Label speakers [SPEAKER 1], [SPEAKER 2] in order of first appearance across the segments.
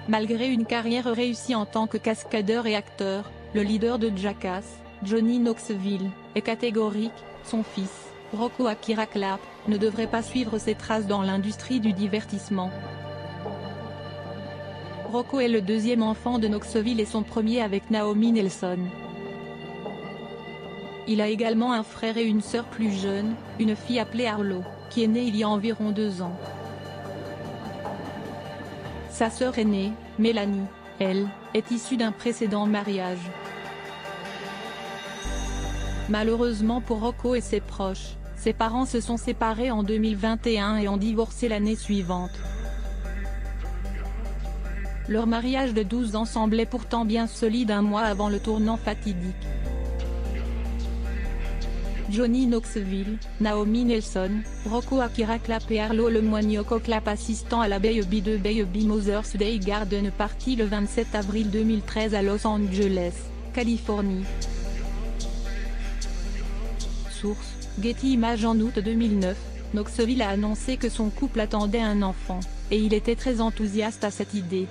[SPEAKER 1] Malgré une carrière réussie en tant que cascadeur et acteur, le leader de Jackass, Johnny Knoxville, est catégorique: son fils, Rocco Akira Clapp, ne devrait pas suivre ses traces dans l'industrie du divertissement. Rocco est le deuxième enfant de Knoxville et son premier avec Naomi Nelson. Il a également un frère et une sœur plus jeunes, une fille appelée Arlo, qui est née il y a environ 2 ans. Sa sœur aînée, Mélanie, elle, est issue d'un précédent mariage. Malheureusement pour Rocco et ses proches, ses parents se sont séparés en 2021 et ont divorcé l'année suivante. Leur mariage de 12 ans semblait pourtant bien solide un mois avant le tournant fatidique. Johnny Knoxville, Naomi Nelson, Rocco Akira Clapp et Arlo le Moignoko Clapp assistant à la Baby de Baby Mother's Day Garden Party le 27 avril 2013 à Los Angeles, Californie. Source: Getty Images. En août 2009, Knoxville a annoncé que son couple attendait un enfant, et il était très enthousiaste à cette idée.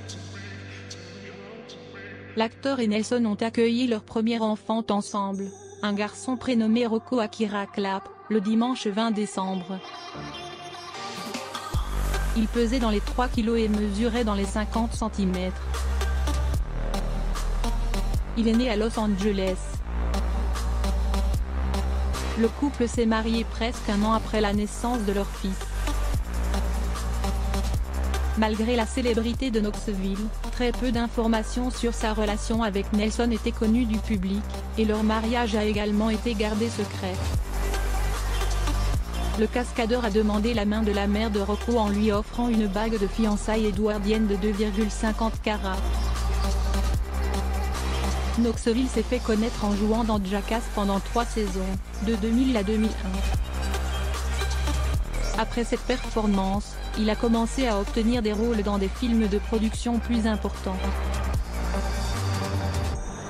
[SPEAKER 1] L'acteur et Nelson ont accueilli leur premier enfant ensemble, un garçon prénommé Rocco Akira Clapp, le dimanche 20 décembre. Il pesait dans les 3 kg et mesurait dans les 50 cm. Il est né à Los Angeles. Le couple s'est marié presque un an après la naissance de leur fils. Malgré la célébrité de Knoxville, très peu d'informations sur sa relation avec Nelson étaient connues du public, et leur mariage a également été gardé secret. Le cascadeur a demandé la main de la mère de Rocco en lui offrant une bague de fiançailles édouardienne de 2,50 carats. Knoxville s'est fait connaître en jouant dans Jackass pendant 3 saisons, de 2000 à 2001. Après cette performance, il a commencé à obtenir des rôles dans des films de production plus importants.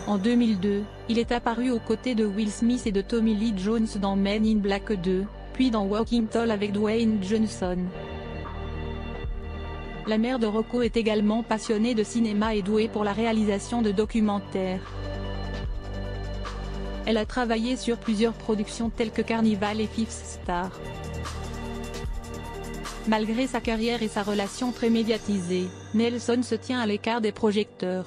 [SPEAKER 1] En 2002, il est apparu aux côtés de Will Smith et de Tommy Lee Jones dans Men in Black 2, puis dans Walking Tall avec Dwayne Johnson. La mère de Rocco est également passionnée de cinéma et douée pour la réalisation de documentaires. Elle a travaillé sur plusieurs productions telles que Carnival et Fifth Star. Malgré sa carrière et sa relation très médiatisée, Nelson se tient à l'écart des projecteurs.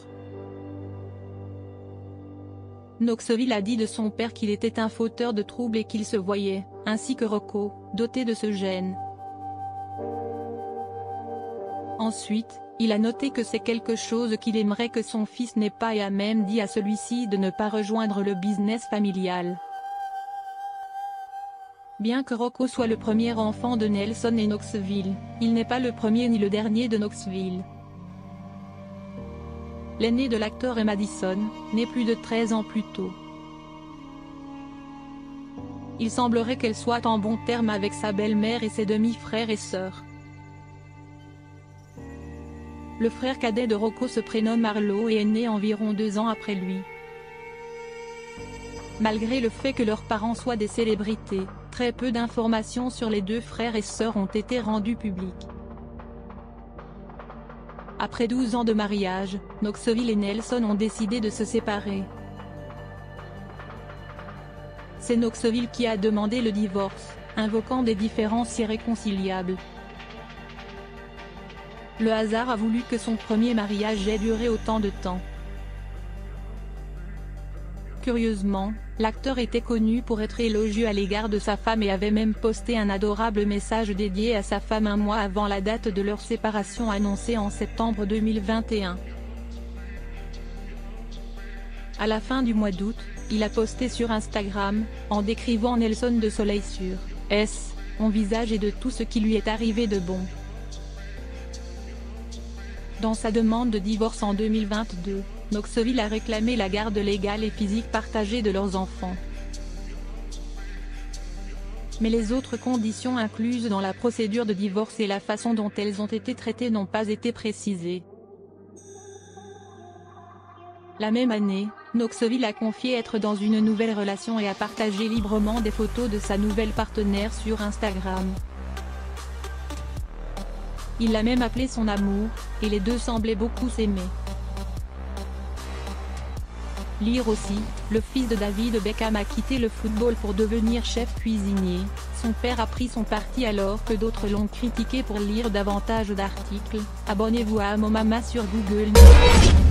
[SPEAKER 1] Knoxville a dit de son père qu'il était un fauteur de troubles et qu'il se voyait, ainsi que Rocco, doté de ce gène. Ensuite, il a noté que c'est quelque chose qu'il aimerait que son fils n'ait pas et a même dit à celui-ci de ne pas rejoindre le business familial. Bien que Rocco soit le premier enfant de Nelson et Knoxville, il n'est pas le premier ni le dernier de Knoxville. L'aîné de l'acteur est Madison, né plus de 13 ans plus tôt. Il semblerait qu'elle soit en bons termes avec sa belle-mère et ses demi-frères et sœurs. Le frère cadet de Rocco se prénomme Arlo et est né environ 2 ans après lui. Malgré le fait que leurs parents soient des célébrités, très peu d'informations sur les 2 frères et sœurs ont été rendues publiques. Après 12 ans de mariage, Knoxville et Nelson ont décidé de se séparer. C'est Knoxville qui a demandé le divorce, invoquant des différences irréconciliables. Le hasard a voulu que son premier mariage ait duré autant de temps. Curieusement, l'acteur était connu pour être élogieux à l'égard de sa femme et avait même posté un adorable message dédié à sa femme un mois avant la date de leur séparation annoncée en septembre 2021. À la fin du mois d'août, il a posté sur Instagram, en décrivant Nelson de soleil sur son visage et de tout ce qui lui est arrivé de bon. Dans sa demande de divorce en 2022, Knoxville a réclamé la garde légale et physique partagée de leurs enfants. Mais les autres conditions incluses dans la procédure de divorce et la façon dont elles ont été traitées n'ont pas été précisées. La même année, Knoxville a confié être dans une nouvelle relation et a partagé librement des photos de sa nouvelle partenaire sur Instagram. Il l'a même appelée son amour, et les deux semblaient beaucoup s'aimer. Lire aussi, le fils de David Beckham a quitté le football pour devenir chef cuisinier. Son père a pris son parti alors que d'autres l'ont critiqué. Pour lire davantage d'articles, abonnez-vous à Amomama sur Google News.